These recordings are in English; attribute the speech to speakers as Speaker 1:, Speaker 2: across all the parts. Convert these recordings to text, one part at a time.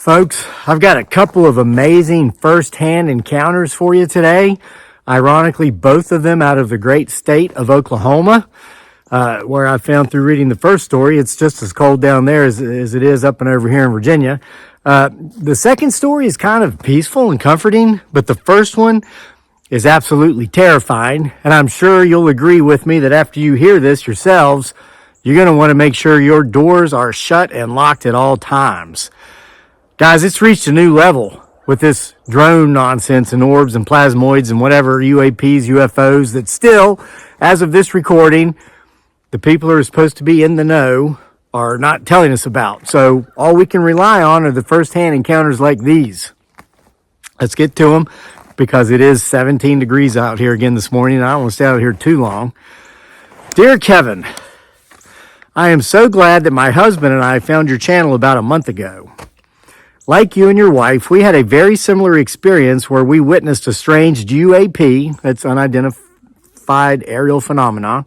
Speaker 1: Folks, I've got a couple of amazing first-hand encounters for you today. Ironically, both of them out of the great state of Oklahoma, where I found through reading the first story, it's just as cold down there as it is up and over here in Virginia. The second story is kind of peaceful and comforting, but the first one is absolutely terrifying, and I'm sure you'll agree with me that after you hear this yourselves, you're going to want to make sure your doors are shut and locked at all times. Guys, it's reached a new level with this drone nonsense and orbs and plasmoids and whatever UAPs, UFOs that still, as of this recording, the people who are supposed to be in the know are not telling us about. So all we can rely on are the first-hand encounters like these. Let's get to them because it is 17 degrees out here again this morning. And I don't want to stay out here too long. Dear Kevin, I am so glad that my husband and I found your channel about a month ago. Like you and your wife, we had a very similar experience where we witnessed a strange UAP, that's unidentified aerial phenomena,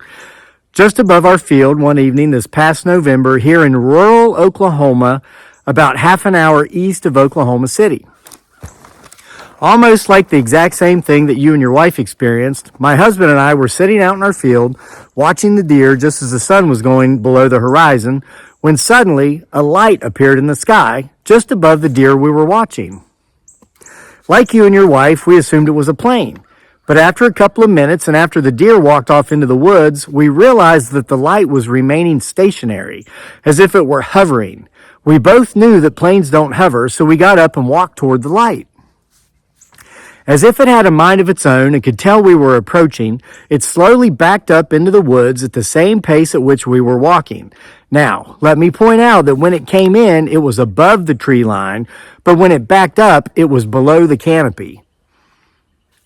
Speaker 1: just above our field one evening this past November here in rural Oklahoma, about half an hour east of Oklahoma City. Almost like the exact same thing that you and your wife experienced, my husband and I were sitting out in our field watching the deer just as the sun was going below the horizon when suddenly a light appeared in the sky just above the deer we were watching. Like you and your wife, we assumed it was a plane. But after a couple of minutes and after the deer walked off into the woods, we realized that the light was remaining stationary, as if it were hovering. We both knew that planes don't hover, so we got up and walked toward the light. As if it had a mind of its own and could tell we were approaching, it slowly backed up into the woods at the same pace at which we were walking. Now, let me point out that when it came in, it was above the tree line, but when it backed up, it was below the canopy.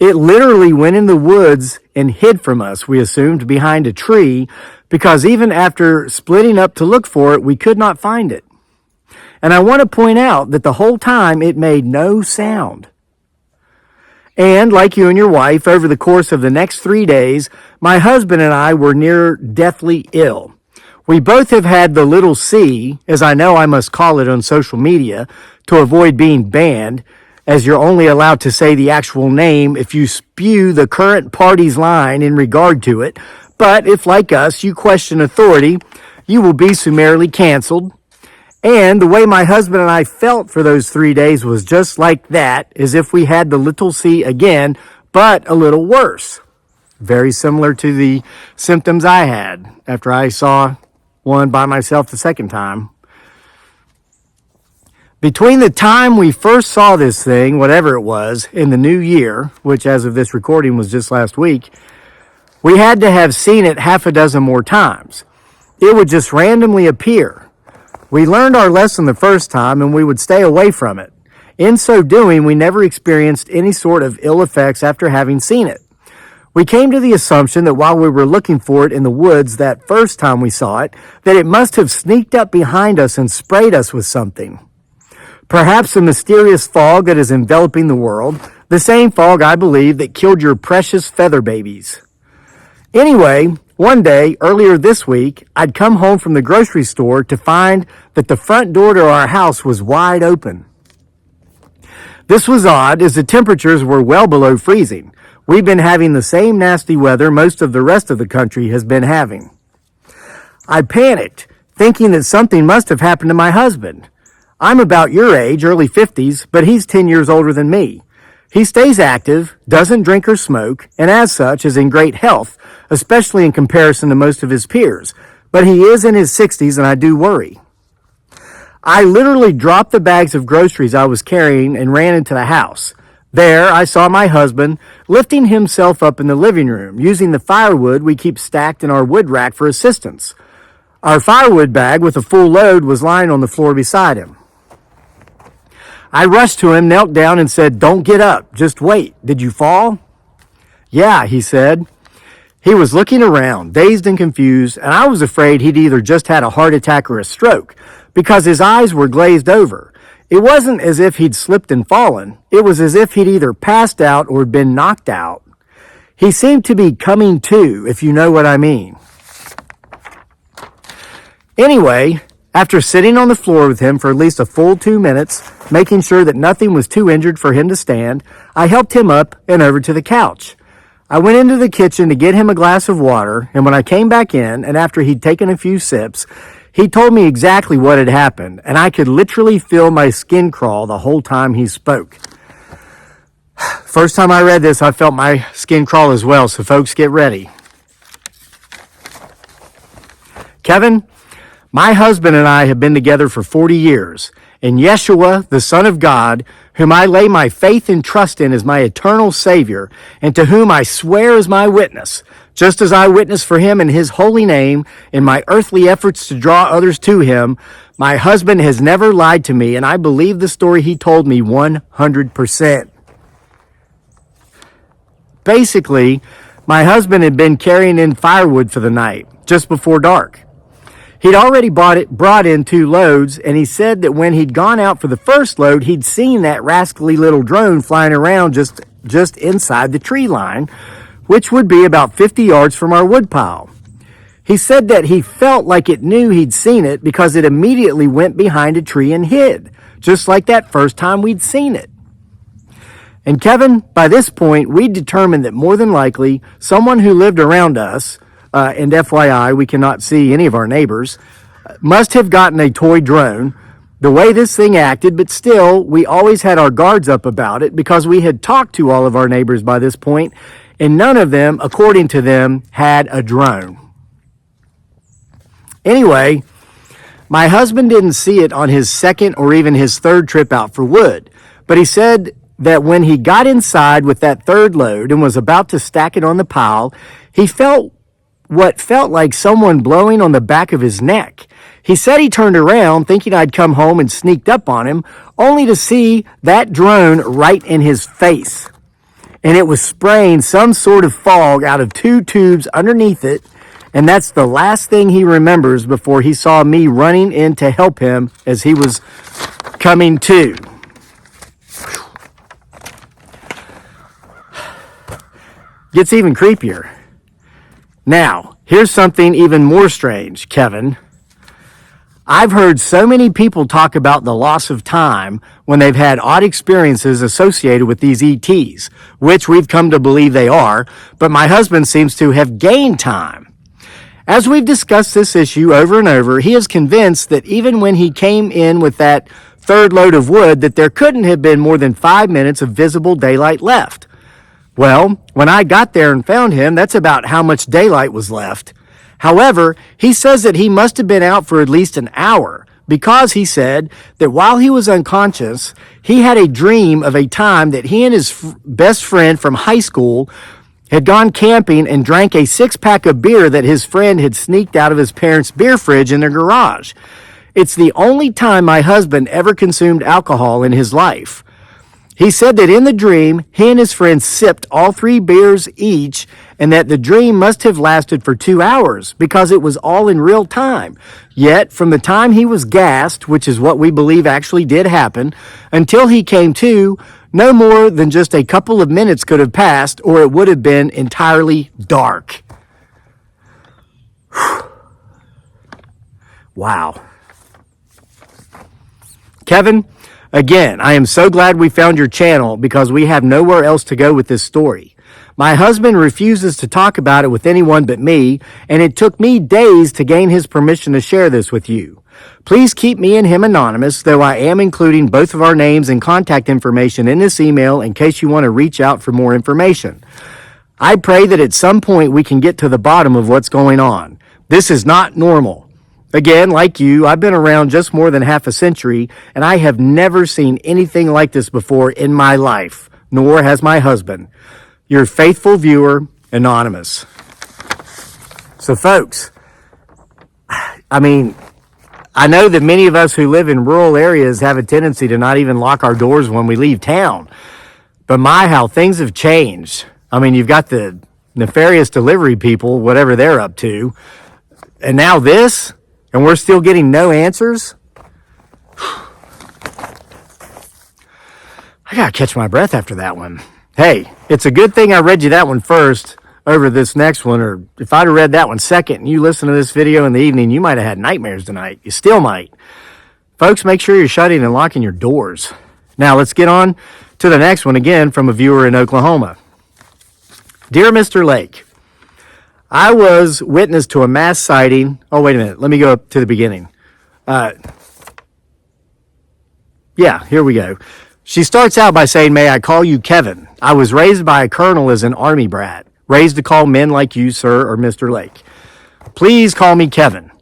Speaker 1: It literally went in the woods and hid from us, we assumed, behind a tree, because even after splitting up to look for it, we could not find it. And I want to point out that the whole time it made no sound. And like you and your wife, over the course of the next 3 days, my husband and I were near deathly ill. We both have had the little C, as I know I must call it on social media, to avoid being banned, as you're only allowed to say the actual name if you spew the current party's line in regard to it. But if, like us, you question authority, you will be summarily canceled. And the way my husband and I felt for those 3 days was just like that, as if we had the little C again, but a little worse. Very similar to the symptoms I had after I saw one by myself the second time. Between the time we first saw this thing, whatever it was, in the new year, which as of this recording was just last week, we had to have seen it half a dozen more times. It would just randomly appear. We learned our lesson the first time and we would stay away from it. In so doing, we never experienced any sort of ill effects after having seen it. We came to the assumption that while we were looking for it in the woods that first time we saw it, that it must have sneaked up behind us and sprayed us with something. Perhaps a mysterious fog that is enveloping the world, the same fog, I believe, that killed your precious feather babies. Anyway, one day, earlier this week, I'd come home from the grocery store to find that the front door to our house was wide open. This was odd, as the temperatures were well below freezing. We've been having the same nasty weather most of the rest of the country has been having. I panicked, thinking that something must have happened to my husband. I'm about your age, early 50s, but he's 10 years older than me. He stays active, doesn't drink or smoke, and as such is in great health, especially in comparison to most of his peers. But he is in his 60s, and I do worry. I literally dropped the bags of groceries I was carrying and ran into the house. There, I saw my husband lifting himself up in the living room, using the firewood we keep stacked in our wood rack for assistance. Our firewood bag with a full load was lying on the floor beside him. I rushed to him, knelt down, and said, "Don't get up. Just wait. Did you fall?" "Yeah," he said. He was looking around, dazed and confused, and I was afraid he'd either just had a heart attack or a stroke, because his eyes were glazed over. It wasn't as if he'd slipped and fallen. It was as if he'd either passed out or been knocked out. He seemed to be coming to, if you know what I mean. Anyway, after sitting on the floor with him for at least a full 2 minutes, making sure that nothing was too injured for him to stand. I helped him up and over to the couch. I went into the kitchen to get him a glass of water, and when I came back in, and after he'd taken a few sips, he told me exactly what had happened, and I could literally feel my skin crawl the whole time he spoke. First time I read this, I felt my skin crawl as well, so folks, get ready. Kevin, my husband and I have been together for 40 years, and Yeshua, the Son of God, whom I lay my faith and trust in as my eternal Savior, and to whom I swear as my witness, just as I witness for him in his holy name in my earthly efforts to draw others to him, my husband has never lied to me, and I believe the story he told me 100%. Basically, my husband had been carrying in firewood for the night, just before dark. He'd already brought in 2 loads, and he said that when he'd gone out for the first load, he'd seen that rascally little drone flying around just inside the tree line, which would be about 50 yards from our woodpile. He said that he felt like it knew he'd seen it because it immediately went behind a tree and hid, just like that first time we'd seen it. And Kevin, by this point, we determined that more than likely, someone who lived around us, and FYI, we cannot see any of our neighbors, must have gotten a toy drone, the way this thing acted, but still, we always had our guards up about it because we had talked to all of our neighbors by this point, and none of them, according to them, had a drone. Anyway, my husband didn't see it on his second or even his third trip out for wood, but he said that when he got inside with that third load and was about to stack it on the pile, he felt what felt like someone blowing on the back of his neck. He said he turned around thinking I'd come home and sneaked up on him, only to see that drone right in his face. And it was spraying some sort of fog out of 2 tubes underneath it, and that's the last thing he remembers before he saw me running in to help him as he was coming to. Gets even creepier. Now, here's something even more strange, Kevin. I've heard so many people talk about the loss of time when they've had odd experiences associated with these ETs, which we've come to believe they are, but my husband seems to have gained time. As we've discussed this issue over and over, he is convinced that even when he came in with that third load of wood, that there couldn't have been more than 5 minutes of visible daylight left. Well, when I got there and found him, that's about how much daylight was left. However, he says that he must have been out for at least an hour because he said that while he was unconscious, he had a dream of a time that he and his best friend from high school had gone camping and drank a 6-pack of beer that his friend had sneaked out of his parents' beer fridge in their garage. It's the only time my husband ever consumed alcohol in his life. He said that in the dream, he and his friend sipped all 3 beers each, and that the dream must have lasted for 2 hours because it was all in real time. Yet, from the time he was gassed, which is what we believe actually did happen, until he came to, no more than just a couple of minutes could have passed, or it would have been entirely dark. Wow. Kevin, again, I am so glad we found your channel because we have nowhere else to go with this story. My husband refuses to talk about it with anyone but me, and it took me days to gain his permission to share this with you. Please keep me and him anonymous, though I am including both of our names and contact information in this email in case you want to reach out for more information. I pray that at some point we can get to the bottom of what's going on. This is not normal. Again, like you, I've been around just more than half a century, and I have never seen anything like this before in my life, nor has my husband. Your faithful viewer, Anonymous. So, folks, I know that many of us who live in rural areas have a tendency to not even lock our doors when we leave town. But how things have changed. You've got the nefarious delivery people, whatever they're up to, and now this... and we're still getting no answers? I gotta catch my breath after that one. Hey, it's a good thing I read you that one first over this next one, or if I'd have read that one second and you listen to this video in the evening, you might have had nightmares tonight. You still might. Folks, make sure you're shutting and locking your doors. Now let's get on to the next one, again from a viewer in Oklahoma. Dear Mr. Lake, I was witness to a mass sighting. Oh, wait a minute. Let me go up to the beginning. Here we go. She starts out by saying, may I call you Kevin? I was raised by a colonel as an army brat, raised to call men like you, sir, or Mr. Lake. Please call me Kevin.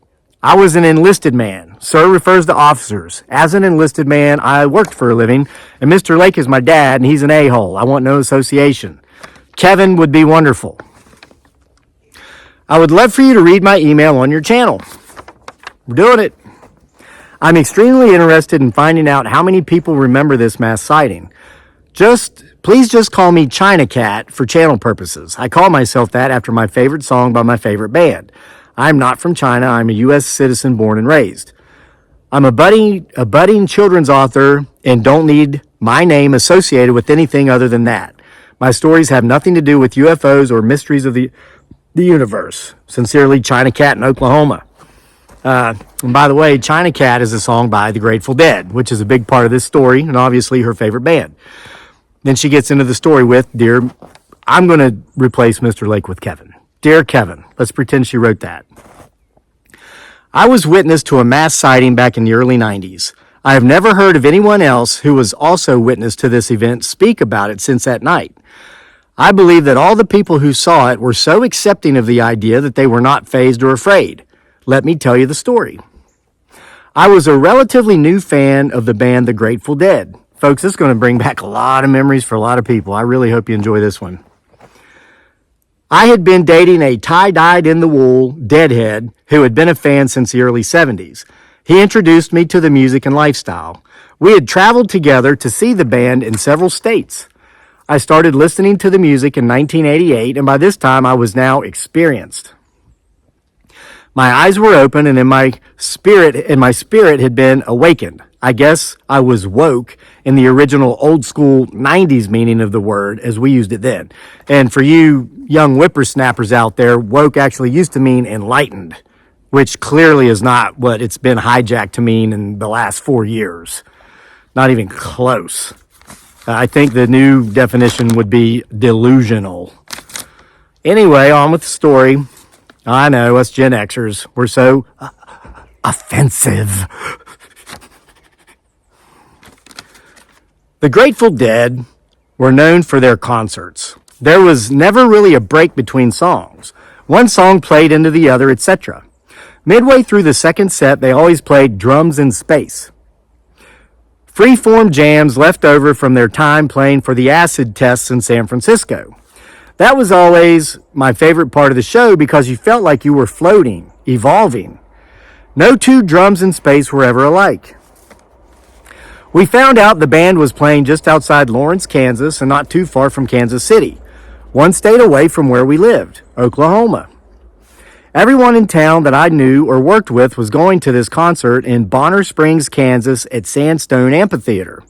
Speaker 1: I was an enlisted man. Sir refers to officers. As an enlisted man, I worked for a living, and Mr. Lake is my dad, and he's an a-hole. I want no association. Kevin would be wonderful. I would love for you to read my email on your channel. We're doing it. I'm extremely interested in finding out how many people remember this mass sighting. Please just call me China Cat for channel purposes. I call myself that after my favorite song by my favorite band. I'm not from China. I'm a U.S. citizen born and raised. I'm a budding children's author and don't need my name associated with anything other than that. My stories have nothing to do with UFOs or mysteries of the universe. Sincerely, China Cat in Oklahoma. And by the way, China Cat is a song by the Grateful Dead, which is a big part of this story and obviously her favorite band. Then she gets into the story with, I'm going to replace Mr. Lake with Kevin. Dear Kevin, let's pretend she wrote that. I was witness to a mass sighting back in the early 90s. I have never heard of anyone else who was also witness to this event speak about it since that night. I believe that all the people who saw it were so accepting of the idea that they were not fazed or afraid. Let me tell you the story. I was a relatively new fan of the band The Grateful Dead. Folks, this is going to bring back a lot of memories for a lot of people. I really hope you enjoy this one. I had been dating a tie-dyed in the wool deadhead who had been a fan since the early 70s. He introduced me to the music and lifestyle. We had traveled together to see the band in several states. I started listening to the music in 1988, and by this time I was now experienced. My eyes were open, and my spirit had been awakened. I guess I was woke in the original old school 90s meaning of the word as we used it then. And for you young whippersnappers out there, woke actually used to mean enlightened, which clearly is not what it's been hijacked to mean in the last 4 years. Not even close. I think the new definition would be delusional. Anyway, on with the story. I know, us Gen Xers, we're so offensive. The Grateful Dead were known for their concerts. There was never really a break between songs. One song played into the other, etc. Midway through the second set, they always played Drums in Space. Free-form jams left over from their time playing for the acid tests in San Francisco. That was always my favorite part of the show because you felt like you were floating, evolving. No two drums in space were ever alike. We found out the band was playing just outside Lawrence, Kansas, and not too far from Kansas City, one state away from where we lived, Oklahoma. Everyone in town that I knew or worked with was going to this concert in Bonner Springs, Kansas at Sandstone Amphitheater.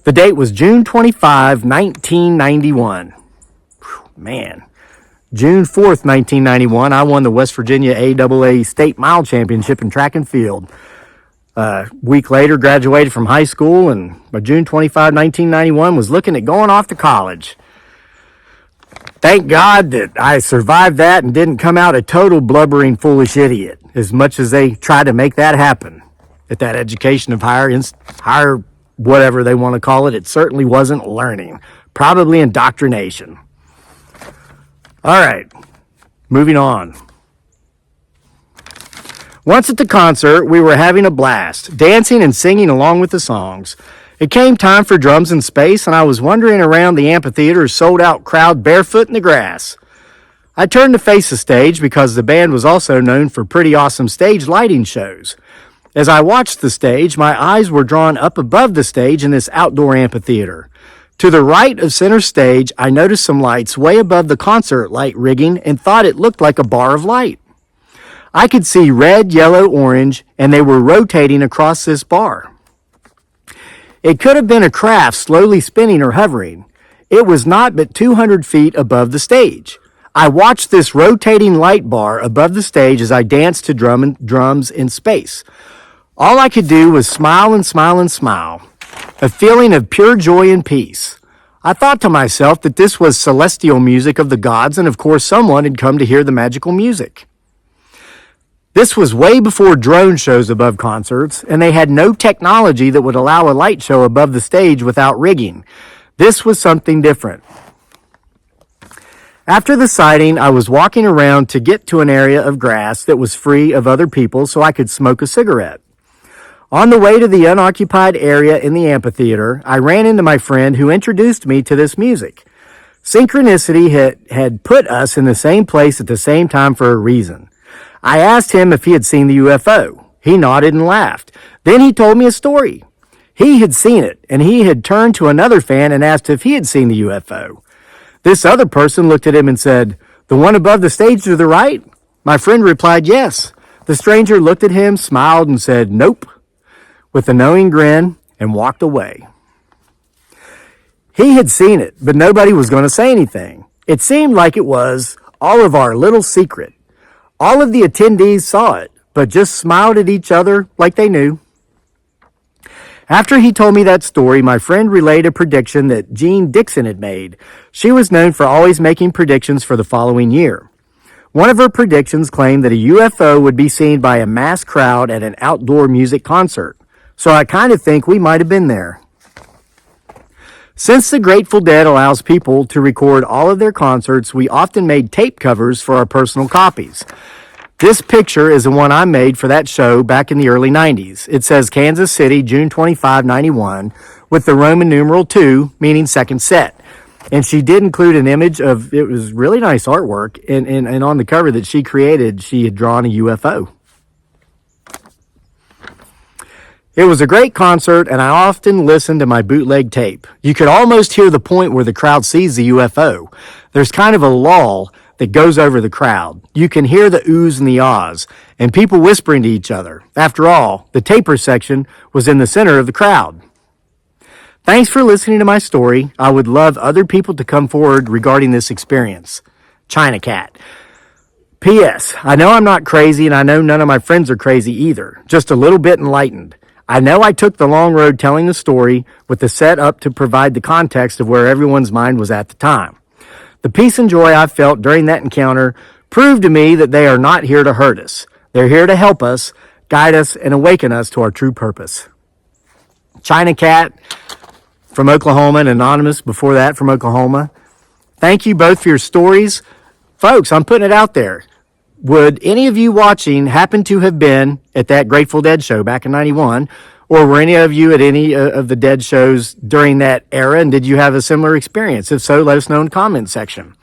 Speaker 1: The date was June 25, 1991. Man, June 4th, 1991, I won the West Virginia AAA State Mile Championship in track and field. A week later, graduated from high school, and by June 25, 1991, was looking at going off to college. Thank God that I survived that and didn't come out a total blubbering, foolish idiot, as much as they tried to make that happen. At that education of higher whatever they want to call it, it certainly wasn't learning. Probably indoctrination. All right, moving on. Once at the concert, we were having a blast, dancing and singing along with the songs. It came time for Drums in Space, and I was wandering around the amphitheater's sold-out crowd barefoot in the grass. I turned to face the stage because the band was also known for pretty awesome stage lighting shows. As I watched the stage, my eyes were drawn up above the stage in this outdoor amphitheater. To the right of center stage, I noticed some lights way above the concert light rigging and thought it looked like a bar of light. I could see red, yellow, orange, and they were rotating across this bar. It could have been a craft slowly spinning or hovering. It was not but 200 feet above the stage. I watched this rotating light bar above the stage as I danced to drums in space. All I could do was smile and smile and smile, a feeling of pure joy and peace. I thought to myself that this was celestial music of the gods, and of course someone had come to hear the magical music. This was way before drone shows above concerts, and they had no technology that would allow a light show above the stage without rigging. This was something different. After the sighting, I was walking around to get to an area of grass that was free of other people so I could smoke a cigarette. On the way to the unoccupied area in the amphitheater, I ran into my friend who introduced me to this music. Synchronicity had put us in the same place at the same time for a reason. I asked him if he had seen the UFO. He nodded and laughed. Then he told me a story. He had seen it, and he had turned to another fan and asked if he had seen the UFO. This other person looked at him and said, "The one above the stage to the right?" My friend replied, "Yes." The stranger looked at him, smiled, and said, "Nope," with a knowing grin, and walked away. He had seen it, but nobody was going to say anything. It seemed like it was all of our little secret. All of the attendees saw it, but just smiled at each other like they knew. After he told me that story, my friend relayed a prediction that Jean Dixon had made. She was known for always making predictions for the following year. One of her predictions claimed that a UFO would be seen by a mass crowd at an outdoor music concert. So I kind of think we might have been there. Since the Grateful Dead allows people to record all of their concerts, we often made tape covers for our personal copies. This picture is the one I made for that show back in the early 90s. It says Kansas City, June 25, 91, with the Roman numeral 2, meaning second set. And she did include an image of, it was really nice artwork, and on the cover that she created, she had drawn a UFO. It was a great concert, and I often listened to my bootleg tape. You could almost hear the point where the crowd sees the UFO. There's kind of a lull that goes over the crowd. You can hear the oohs and the ahs, and people whispering to each other. After all, the taper section was in the center of the crowd. Thanks for listening to my story. I would love other people to come forward regarding this experience. China Cat. P.S. I know I'm not crazy, and I know none of my friends are crazy either. Just a little bit enlightened. I know I took the long road telling the story with the setup to provide the context of where everyone's mind was at the time. The peace and joy I felt during that encounter proved to me that they are not here to hurt us. They're here to help us, guide us, and awaken us to our true purpose. China Cat from Oklahoma, and Anonymous before that from Oklahoma. Thank you both for your stories. Folks, I'm putting it out there. Would any of you watching happen to have been at that Grateful Dead show back in 91? Or were any of you at any of the Dead shows during that era? And did you have a similar experience? If so, let us know in the comments section.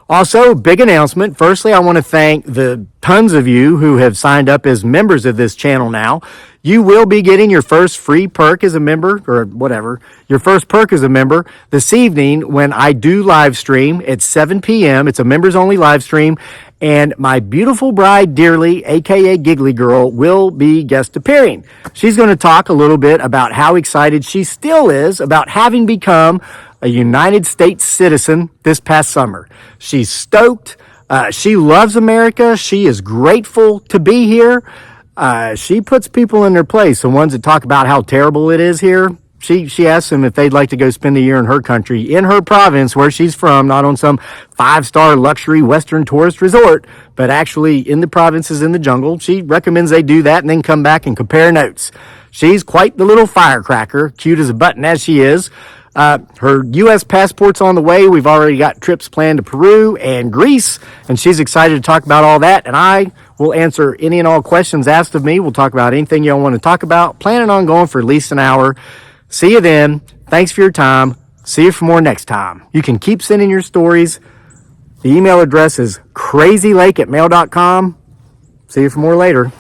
Speaker 1: Also, big announcement. Firstly, I want to thank the tons of you who have signed up as members of this channel now. You will be getting your first free perk as a member, or whatever, your first perk as a member this evening when I do live stream at 7 p.m. It's a members only live stream. And my beautiful bride, Dearly, aka Giggly Girl, will be guest appearing. She's going to talk a little bit about how excited she still is about having become a United States citizen this past summer. She's stoked. She loves America. She is grateful to be here. She puts people in their place. The ones that talk about how terrible it is here, she asks them if they'd like to go spend a year in her country, in her province where she's from, not on some 5-star luxury Western tourist resort, but actually in the provinces in the jungle. She recommends they do that and then come back and compare notes. She's quite the little firecracker, cute as a button as she is. Her U.S. passport's on the way. We've already got trips planned to Peru and Greece, and she's excited to talk about all that. And I will answer any and all questions asked of me. We'll talk about anything y'all want to talk about. Planning on going for at least an hour. See you then. Thanks for your time. See you for more next time. You can keep sending your stories. The email address is crazylake@mail.com. See you for more later.